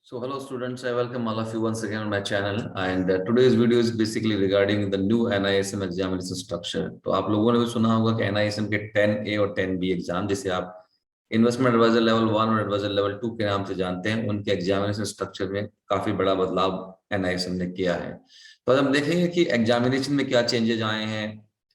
So hello students, I welcome all of you once again on my channel and today's video is basically regarding the new NISM examination structure। तो आप लोगों ने भी सुना होगा कि NISM के 10A और 10B एग्जाम जिसे आप इन्वेस्टमेंट एडवाइजर लेवल 1 और एडवाइजर लेवल 2 के नाम से जानते हैं, उनके एग्जामिनेशन स्ट्रक्चर में काफी बड़ा बदलाव NISM ने किया है। तो आज हम देखेंगे कि एग्जामिनेशन में क्या चेंजेस आए हैं,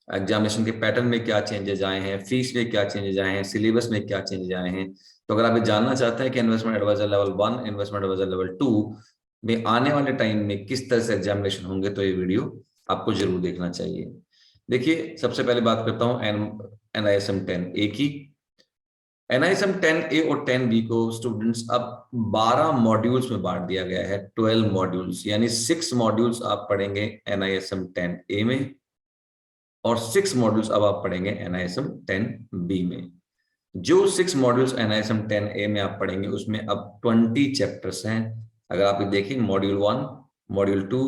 एग्जामिनेशन के पैटर्न में क्या चेंजेस आए हैं, फीस में क्या चेंजेस आए हैं, सिलेबस में क्या चेंजेस आए हैं। तो अगर आप ये जानना चाहते हैं कि investment adviser level 1, investment adviser level 2 में आने वाले टाइम में किस तरह से एग्जामिनेशन होंगे, तो ये वीडियो आपको जरूर देखना चाहिए। देखिए, सबसे पहले बात करता हूँ NISM 10A की। NISM 10A और 10B को स्टूडेंट्स अब 12 मॉड्यूल्स में बांट दिया गया है। 12 मॉड्यूल्स यानी 6 मॉड्यूल्स आप पढ़ेंगे NISM 10A में और 6 मॉड्यूल्स अब आप पढ़ेंगे NISM 10B में। जो 6 मॉड्यूल्स NISM 10A में आप पढ़ेंगे उसमें अब 20 चैप्टर्स हैं। अगर आप देखें, module 1, module 2,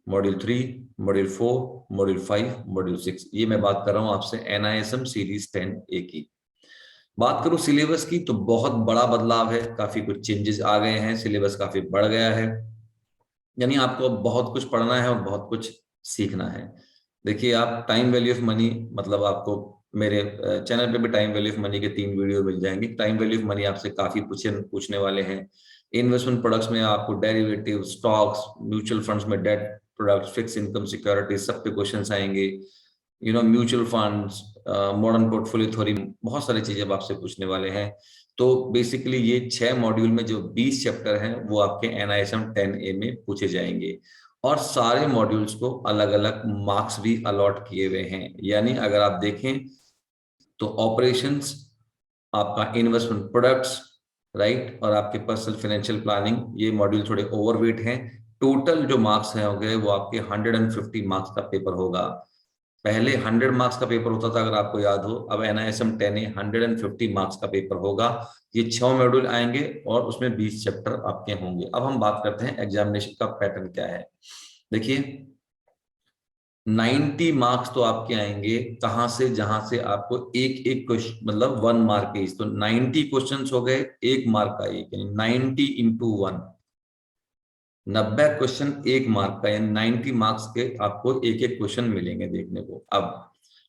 module 3, module 4, module 5, module 6, ये मैं बात कर रहा हूं आपसे NISM सीरीज 10A की। बात करूं सिलेबस की तो बहुत बड़ा बदलाव है, काफी कुछ चेंजेस आ गए हैं, सिलेबस काफी बढ़ गया है, यानी आपको बहुत कुछ पढ़ना है और बहुत कुछ सीखना है। देखिए, आप टाइम वैल्यू ऑफ मनी, मतलब आपको मेरे चैनल पे भी टाइम वैल्यू ऑफ मनी के 3 वीडियो मिल जाएंगे। टाइम वैल्यू ऑफ मनी आपसे काफी पूछने वाले हैं। इन्वेस्टमेंट प्रोडक्ट्स में आपको डेरिवेटिव, स्टॉक्स, म्यूचुअल फंड्स में debt products, fix income security, सब पे क्वेश्चंस आएंगे। Mutual funds, modern portfolio theory, बहुत सारी चीजें आपसे पूछने वाले हैं। तो बेसिकली ये 6 मॉड्यूल में जो 20 चैप्टर हैं वो आपके NISM 10A में पूछे जाएंगे और सारे मॉड्यूल्स को अलग अलग मार्क्स भी अलॉट किए हुए हैं। यानी अगर आप देखें तो ऑपरेशंस, आपका इन्वेस्टमेंट प्रोडक्ट्स, राइट, और आपके पर्सनल फाइनेंशियल प्लानिंग, ये मॉड्यूल थोड़े ओवरवेट हैं। टोटल जो मार्क्स हैं हो गए वो आपके 150 मार्क्स का पेपर होगा। पहले 100 मार्क्स का पेपर होता था, अगर आपको याद हो। अब NISM 10A 150 मार्क्स का पेपर होगा। ये 6 मॉड्यूल आएंगे और उसमें 20 चैप्टर आपके होंगे। अब हम बात करते हैं एग्जामिनेशन का पैटर्न क्या है। देखिए, 90 मार्क्स तो आपके आएंगे कहां से, जहां से आपको एक एक क्वेश्चन, मतलब 1 मार्क इज, तो 90 क्वेश्चंस हो गए, 1 मार्क का एक, यानी 90 इंटू 1, 90 क्वेश्चन 1 मार्क का, यानी 90 मार्क्स के आपको एक एक क्वेश्चन मिलेंगे देखने को। अब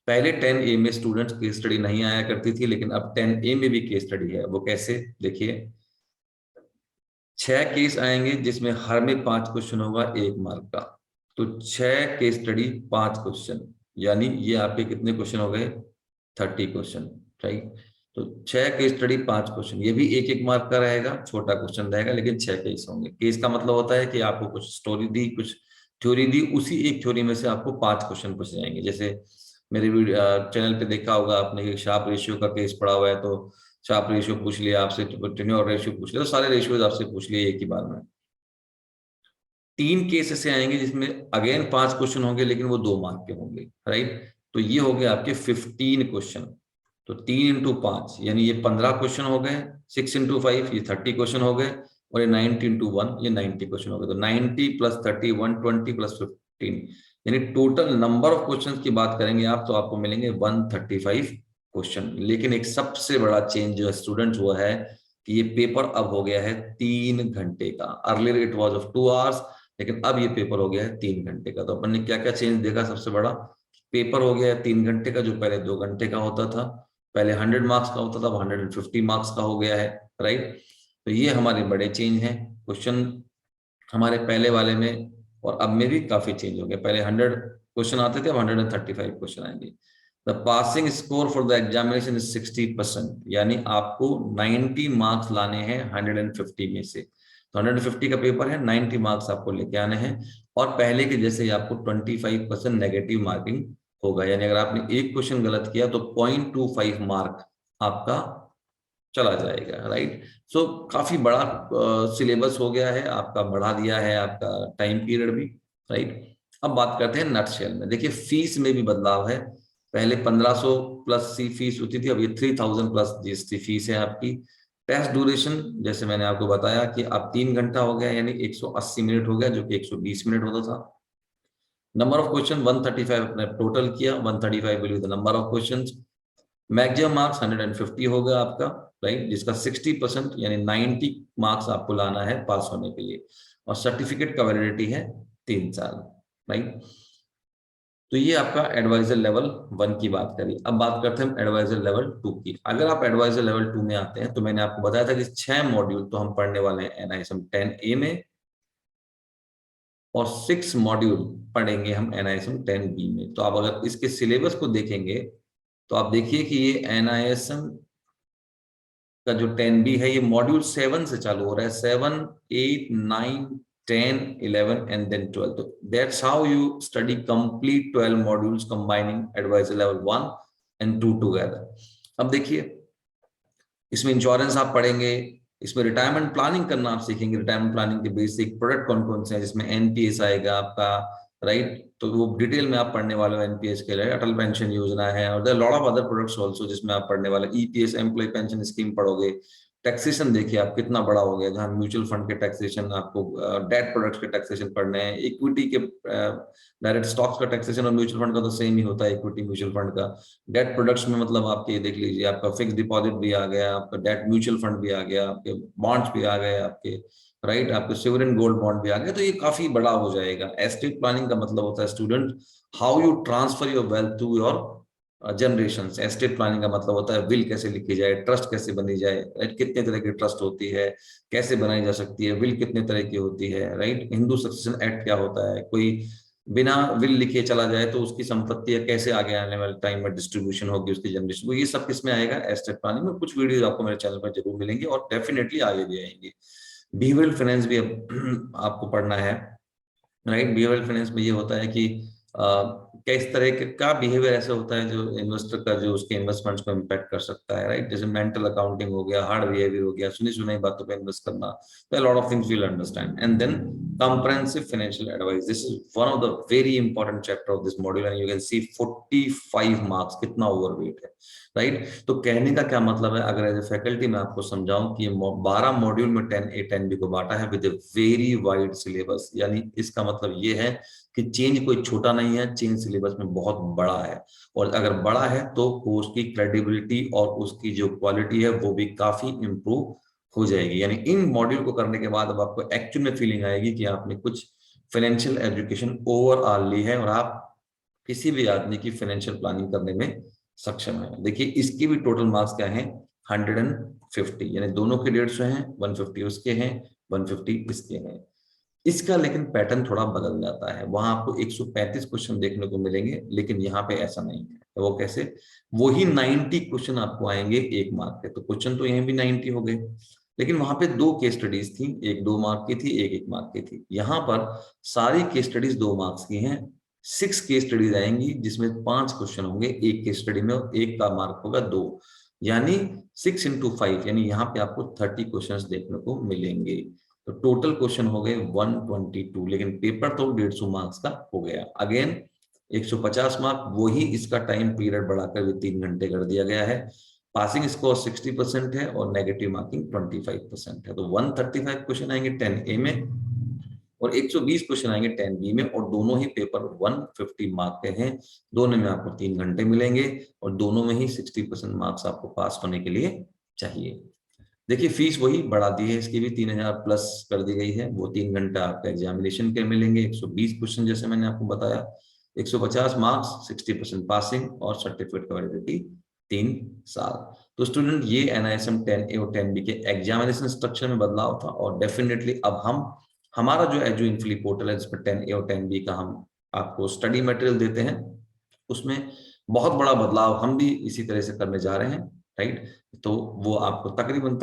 पहले 10A में स्टूडेंट्स केस स्टडी नहीं आया करती थी, लेकिन अब 10A में भी केस स्टडी है। वो कैसे, देखिए, 6 केस आएंगे जिसमें हर में 5 क्वेश्चन होगा 1 मार्क का। तो 6 केस स्टडी 5 क्वेश्चन, यानी ये आपके कितने क्वेश्चन हो गए, 30 क्वेश्चन, राइट। तो 6 केस स्टडी 5 क्वेश्चन, ये भी एक एक मार्क का रहेगा, छोटा क्वेश्चन रहेगा, लेकिन 6 केस होंगे। केस का मतलब होता है कि आपको कुछ स्टोरी दी, कुछ थ्योरी दी, उसी एक थ्योरी में से आपको 5 क्वेश्चन पूछे जाएंगे। जैसे मेरे चैनल पे देखा होगा आपने, शार्प रेशियो का केस पढ़ा हुआ है, तो शार्प रेशियो पूछ लिया आपसे, टेन्योर रेशियो पूछ लिया, तो सारे रेशियोज आपसे पूछ लिए एक ही बार में। 3 केस ऐसे आएंगे जिसमें अगेन 5 क्वेश्चन होंगे, लेकिन वो 2 मार्क के होंगे, राइट। तो ये हो गए आपके 15 क्वेश्चन। तो 3 इंटू 5 यानी ये 15 क्वेश्चन हो गए, 6 इंटू 5 ये 30 क्वेश्चन हो गए, और ये 90 इंटू 1 ये 90 क्वेश्चन हो गए। तो 90 प्लस 30 120 प्लस 15, यानी टोटल नंबर ऑफ क्वेश्चन की बात करेंगे आप, तो आपको मिलेंगे 135 क्वेश्चन। लेकिन एक सबसे बड़ा चेंज जो स्टूडेंट्स हुआ है कि ये पेपर अब हो गया है 3 घंटे का। Earlier it was of 2 hours, लेकिन अब ये पेपर हो गया है 3 घंटे का। तो अपन ने क्या क्या चेंज देखा, सबसे बड़ा पेपर हो गया है 3 घंटे का, जो पहले 2 घंटे का होता था। पहले 100 मार्क्स का होता था, अब 150 मार्क्स का हो गया है, राइट। तो ये हमारे बड़े चेंज हैं। क्वेश्चन हमारे पहले वाले में और अब में भी काफी चेंज हो गया। पहले 100 क्वेश्चन आते थे, अब 135 क्वेश्चन आएंगे। The passing score for the examination is 60%, यानी आपको 90 मार्क्स लाने हैं 150 में से। तो 150 का पेपर है, 90 मार्क्स आपको लेके आने हैं, और पहले के जैसे ही आपको 25% नेगेटिव मार्किंग होगा। यानी अगर आपने एक क्वेश्चन गलत किया तो 0.25 मार्क आपका चला जाएगा, राइट। सो काफी बड़ा सिलेबस हो गया है आपका, बढ़ा दिया है आपका टाइम पीरियड भी, राइट। अब बात करते हैं नटशेल में। देखिए, फीस में भी बदलाव है। पहले 1500 प्लस सी फीस होती थी, अब ये 3000 प्लस जीएसटी फीस है आपकी। टेस्ट ड्यूरेशन जैसे मैंने आपको बताया कि अब 3 घंटा हो गया, यानी 180 मिनट हो गया, जो कि 120 मिनट होता था। नंबर ऑफ क्वेश्चन 135 अपने टोटल किया, 135 will be the number of questions. Maximum marks 150 होगा आपका, राइट, जिसका 60% यानी 90 मार्क्स आपको लाना है पास होने के लिए, और सर्टिफिकेट का वैलिडिटी है 3 साल, राइट। तो ये आपका एडवाइजर लेवल 1 की बात करी। अब बात करते हैं एडवाइजर लेवल 2 की। अगर आप एडवाइजर लेवल 2 में आते हैं तो मैंने आपको बताया था कि 6 मॉड्यूल तो हम पढ़ने वाले हैं एनआईएसएम 10A में, और 6 मॉड्यूल पढ़ेंगे हम एनआईएसएम 10B में। तो आप अगर इसके सिलेबस को देखेंगे तो आप देखिए कि ये एनआईएसएम का जो 10B है ये मॉड्यूल 7 से चालू हो रहा है, 7, 8, 9, 10, 11 एंड देन 12। तो that's how you study complete 12 modules combining adviser level 1 and 2 together. अब देखिए, इसमें इंश्योरेंस आप पढ़ेंगे, इसमें रिटायरमेंट प्लानिंग करना आप सीखेंगे, रिटायरमेंट प्लानिंग के बेसिक प्रोडक्ट कौन कौन से हैं, जिसमें एनपीएस आएगा आपका, राइट। तो वो डिटेल में आप पढ़ने वाले हो एनपीएस के लिए, अटल पेंशन योजना है, और there lot of other products also जिसमें आप पढ़ने वाले, ईपीएस एम्प्लॉय पेंशन स्कीम पढ़ोगे। टैक्सेशन देखिए आप कितना बड़ा हो गया, जहां म्यूचुअल फंड के टैक्सेशन, आपको डेट प्रोडक्ट्स के टैक्सेशन पढ़ने हैं, इक्विटी के डायरेक्ट स्टॉक्स का टैक्सेशन और म्यूचुअल फंड का तो सेम ही होता है, इक्विटी म्यूचुअल फंड का। डेट प्रोडक्ट्स में मतलब आपके देख लीजिए, आपका फिक्स डिपॉजिट भी आ गया, आपका डेट म्यूचुअल फंड भी आ गया, आपके बॉन्ड्स भी आ गए आपके, राइट, आपके सिवरेन गोल्ड बॉन्ड भी आ गए। तो ये काफी बड़ा हो जाएगा। एस्टेट प्लानिंग का मतलब होता है student, how you transfer your wealth to your generation. Estate planning का मतलब होता है विल कैसे लिखी जाए, ट्रस्ट कैसे बनी जाए, राइट, कितने तरह की ट्रस्ट होती है, कैसे बनाई जा सकती है, विल कितने तरह की होती है, राइट, हिंदू सक्सेशन एक्ट क्या होता है, कोई बिना विल लिखे चला जाए तो उसकी संपत्ति है कैसे आगे आने वाले टाइम में डिस्ट्रीब्यूशन होगी उसकी जनरेशन को, ये सब किसमें आएगा, एस्टेट प्लानिंग में। कुछ वीडियो आपको मेरे चैनल पर जरूर मिलेंगे और डेफिनेटली आगे भी आएंगे। बिहेवियरल फाइनेंस भी अब आपको पढ़ना है, राइट। बिहेवियरल फाइनेंस में ये होता है कि किस तरह का बिहेवियर ऐसा होता है जो इन्वेस्टर का, जो उसके इन्वेस्टमेंट्स को इम्पैक्ट कर सकता है, राइट। जैसे मेंटल अकाउंटिंग हो गया, हार्ड बिहेवियर हो गया, सुनी सुनाई बातों पे इन्वेस्ट करना, तो lot of things will understand. And then comprehensive financial advice, this is one of the very important chapter of this module and you can see 45 marks, कितना ओवरवेट है, राइट। तो कहने का क्या मतलब है, अगर एज ए फैकल्टी मैं आपको समझाऊं कि 12 मॉड्यूल में 10A 10B को बांटा है with a very wide syllabus, यानी इसका मतलब ये है कि चेंज कोई छोटा नहीं है, चेंज सिलेबस में बहुत बड़ा है, और अगर बड़ा है तो उसकी क्रेडिबिलिटी और उसकी जो क्वालिटी है वो भी काफी इंप्रूव हो जाएगी। यानी इन मॉड्यूल को करने के बाद अब आपको एक्चुअल में फीलिंग आएगी कि आपने कुछ फाइनेंशियल एजुकेशन ओवरऑल ली है और आप किसी भी आदमी की फाइनेंशियल प्लानिंग करने में सक्षम है। देखिए इसकी भी टोटल मार्क्स क्या है, 150, यानी दोनों के 150 हैं, 150 उसके हैं, 150 इसके हैं। इसका लेकिन पैटर्न थोड़ा बदल जाता है, वहां आपको 135 क्वेश्चन देखने को मिलेंगे, लेकिन यहाँ पे ऐसा नहीं है। तो वो कैसे, वही 90 क्वेश्चन आपको आएंगे 1 मार्क के। तो क्वेश्चन तो यहीं भी 90 हो गए, लेकिन वहां पे 2 केस स्टडीज थी, एक 2 मार्क की थी, एक 1 मार्क की थी। यहाँ पर सारी केस स्टडीज 2 मार्क्स की हैं। 6 केस स्टडीज आएंगी जिसमें 5 क्वेश्चन होंगे एक केस स्टडी में, और एक का मार्क होगा 2, यानी 6 into 5, यानी यहाँ पे आपको 30 क्वेश्चन देखने को मिलेंगे। तो टोटल क्वेश्चन हो गए 122, लेकिन पेपर तो 150 मार्क्स का हो गया। अगेन 150 मार्क, वही इसका टाइम पीरियड बढ़ाकर भी 3 घंटे कर दिया गया है। पासिंग स्कोर 60% है और नेगेटिव मार्किंग 25% है। तो 135 क्वेश्चन आएंगे 10A में और 120 क्वेश्चन आएंगे 10B में, और दोनों ही पेपर 150 मार्क के हैं। दोनों में आपको 3 घंटे मिलेंगे और दोनों में ही 60% मार्क्स आपको पास होने के लिए चाहिए। देखिए फीस वही बढ़ा दी है, इसकी भी 3000 प्लस कर दी गई है। वो 3 घंटा आपका एग्जामिनेशन के मिलेंगे, 120 क्वेश्चन जैसे मैंने आपको बताया, 150 मार्क्स, 60% पासिंग और सर्टिफिकेट का वैलिडिटी 3 साल। तो स्टूडेंट ये एनआईएसएम 10A और 10B के एग्जामिनेशन स्ट्रक्चर में बदलाव था, और डेफिनेटली अब हम हमारा जो एजू इन्फिली पोर्टल है जिसमें 10A और 10B का हम आपको स्टडी मटेरियल देते हैं, उसमें बहुत बड़ा बदलाव हम भी इसी तरह से करने जा रहे हैं, राइट। तो वो आपको तकरीबन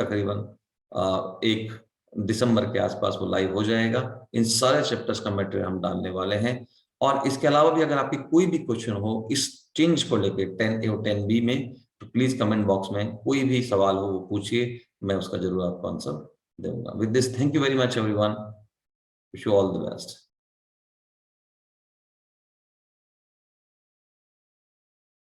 1 दिसंबर के आसपास वो लाइव हो जाएगा। इन सारे चैप्टर्स का मटेरियल हम डालने वाले हैं। और इसके अलावा भी अगर आपकी कोई भी क्वेश्चन हो इस चेंज को लेके 10A और 10B में, तो प्लीज कमेंट बॉक्स में कोई भी सवाल हो वो पूछिए, मैं उसका जरूर आपको आंसर दूंगा। With this, thank you very much everyone, wish you all the best.